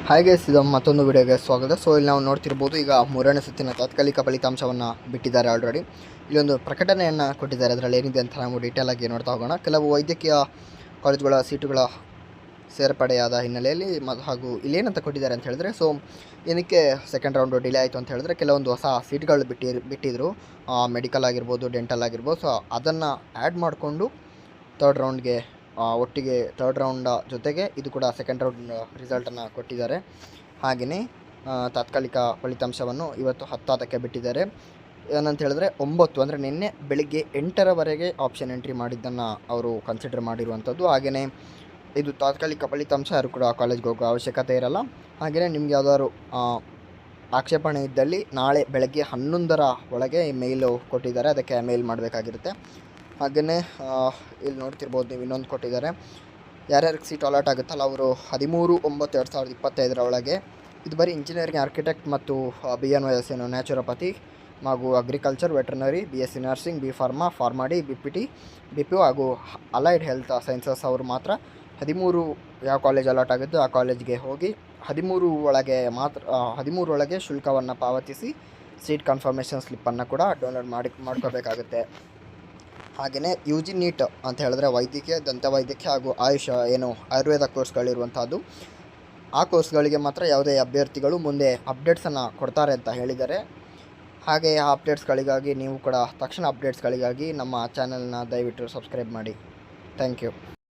ಹಾಗೆ ಇದು ಮತ್ತೊಂದು ವಿಡಿಯೋಗೆ ಸ್ವಾಗತ. ಸೊ ಇಲ್ಲಿ ನಾವು ನೋಡ್ತಿರ್ಬೋದು, ಈಗ ಮೂರನೇ ಸುತ್ತಿನ ತಾತ್ಕಾಲಿಕ ಫಲಿತಾಂಶವನ್ನು ಬಿಟ್ಟಿದ್ದಾರೆ. ಆಲ್ರೆಡಿ ಇಲ್ಲೊಂದು ಪ್ರಕಟಣೆಯನ್ನು ಕೊಟ್ಟಿದ್ದಾರೆ. ಅದರಲ್ಲಿ ಏನಿದೆ ಅಂತ ನಾವು ಡೀಟೇಲ್ ಆಗಿ ನೋಡ್ತಾ ಹೋಗೋಣ. ಕೆಲವು ವೈದ್ಯಕೀಯ ಕಾಲೇಜುಗಳ ಸೀಟುಗಳ ಸೇರ್ಪಡೆಯಾದ ಹಿನ್ನೆಲೆಯಲ್ಲಿ ಹಾಗೂ ಇಲ್ಲೇನಂತ ಕೊಟ್ಟಿದ್ದಾರೆ ಅಂತ ಹೇಳಿದ್ರೆ, ಸೊ ಏನಕ್ಕೆ ಸೆಕೆಂಡ್ ರೌಂಡು ಡಿಲೇ ಆಯಿತು ಅಂತ ಹೇಳಿದ್ರೆ, ಕೆಲವೊಂದು ಹೊಸ ಸೀಟ್ಗಳು ಬಿಟ್ಟಿದ್ರು. ಮೆಡಿಕಲ್ ಆಗಿರ್ಬೋದು, ಡೆಂಟಲ್ ಆಗಿರ್ಬೋದು. ಸೊ ಅದನ್ನು ಆ್ಯಡ್ ಮಾಡಿಕೊಂಡು ಥರ್ಡ್ ರೌಂಡ್ಗೆ ಒಟ್ಟಿಗೆ ಥರ್ಡ್ ರೌಂಡ್ ಜೊತೆಗೆ ಇದು ಕೂಡ ಸೆಕೆಂಡ್ ರೌಂಡ್ ರಿಸಲ್ಟನ್ನು ಕೊಟ್ಟಿದ್ದಾರೆ. ಹಾಗೆಯೇ ತಾತ್ಕಾಲಿಕ ಫಲಿತಾಂಶವನ್ನು ಇವತ್ತು 10 ಬಿಟ್ಟಿದ್ದಾರೆ. ಏನಂತ ಹೇಳಿದ್ರೆ 9 ಅಂದರೆ ನಿನ್ನೆ ಬೆಳಿಗ್ಗೆ 8ರವರೆಗೆ ಆಪ್ಷನ್ ಎಂಟ್ರಿ ಮಾಡಿದ್ದನ್ನು ಅವರು ಕನ್ಸಿಡರ್ ಮಾಡಿರುವಂಥದ್ದು. ಹಾಗೆಯೇ ಇದು ತಾತ್ಕಾಲಿಕ ಫಲಿತಾಂಶ, ಯಾರು ಕೂಡ ಕಾಲೇಜ್ಗೆ ಹೋಗೋ ಅವಶ್ಯಕತೆ ಇರಲ್ಲ. ಹಾಗೆಯೇ ನಿಮ್ಗೆ ಯಾವ್ದಾದ್ರು ಆಕ್ಷೇಪಣೆ ಇದ್ದಲ್ಲಿ ನಾಳೆ ಬೆಳಗ್ಗೆ 11ರ ಒಳಗೆ ಮೇಲ್ ಕೊಟ್ಟಿದ್ದಾರೆ, ಅದಕ್ಕೆ ಮೇಲ್ ಮಾಡಬೇಕಾಗಿರುತ್ತೆ. ಹಾಗೆಯೇ ಇಲ್ಲಿ ನೋಡ್ತಿರ್ಬೋದು ನೀವು, ಇನ್ನೊಂದು ಕೊಟ್ಟಿದ್ದಾರೆ. ಯಾರ್ಯಾರಿಗೆ ಸೀಟ್ ಅಲಾಟ್ ಆಗುತ್ತಲ್ಲ ಅವರು 13/9/2025 ಒಳಗೆ ಇದು ಬರೀ ಇಂಜಿನಿಯರಿಂಗ್, ಆರ್ಕಿಟೆಕ್ಟ್ ಮತ್ತು BNYS ಏನು ನ್ಯಾಚುರೋಪತಿ ಹಾಗೂ agriculture, veterinary, BSc nursing, B pharma, pharm D, BPT, BPO ಹಾಗೂ ಅಲೈಡ್ ಹೆಲ್ತ್ ಸೈನ್ಸಸ್ ಅವರು ಮಾತ್ರ 13 ಯಾವ ಕಾಲೇಜ್ ಅಲಾಟ್ ಆಗುತ್ತೋ ಆ ಕಾಲೇಜ್ಗೆ ಹೋಗಿ 13 ಒಳಗೆ ಶುಲ್ಕವನ್ನು ಪಾವತಿಸಿ ಸೀಟ್ ಕನ್ಫರ್ಮೇಷನ್ ಸ್ಲಿಪ್ಪನ್ನು ಕೂಡ ಡೌನ್ಲೋಡ್ ಮಾಡ್ಕೋಬೇಕಾಗುತ್ತೆ. ಹಾಗೆಯೇ UG ನೀಟ್ ಅಂತ ಹೇಳಿದ್ರೆ ವೈದ್ಯಕೀಯ, ದಂತವೈದ್ಯಕೀಯ ಹಾಗೂ ಆಯುಷ ಏನು ಆಯುರ್ವೇದ ಕೋರ್ಸ್ಗಳಿರುವಂಥದ್ದು, ಆ ಕೋರ್ಸ್ಗಳಿಗೆ ಮಾತ್ರ ಯಾವುದೇ ಅಭ್ಯರ್ಥಿಗಳು ಮುಂದೆ ಅಪ್ಡೇಟ್ಸನ್ನು ಕೊಡ್ತಾರೆ ಅಂತ ಹೇಳಿದ್ದಾರೆ. ಹಾಗೆ ಆ ಅಪ್ಡೇಟ್ಸ್ಗಳಿಗಾಗಿ ನೀವು ಕೂಡ ತಕ್ಷಣ ಅಪ್ಡೇಟ್ಸ್ಗಳಿಗಾಗಿ ನಮ್ಮ ಚಾನಲ್ನ ದಯವಿಟ್ಟು ಸಬ್ಸ್ಕ್ರೈಬ್ ಮಾಡಿ. Thank you.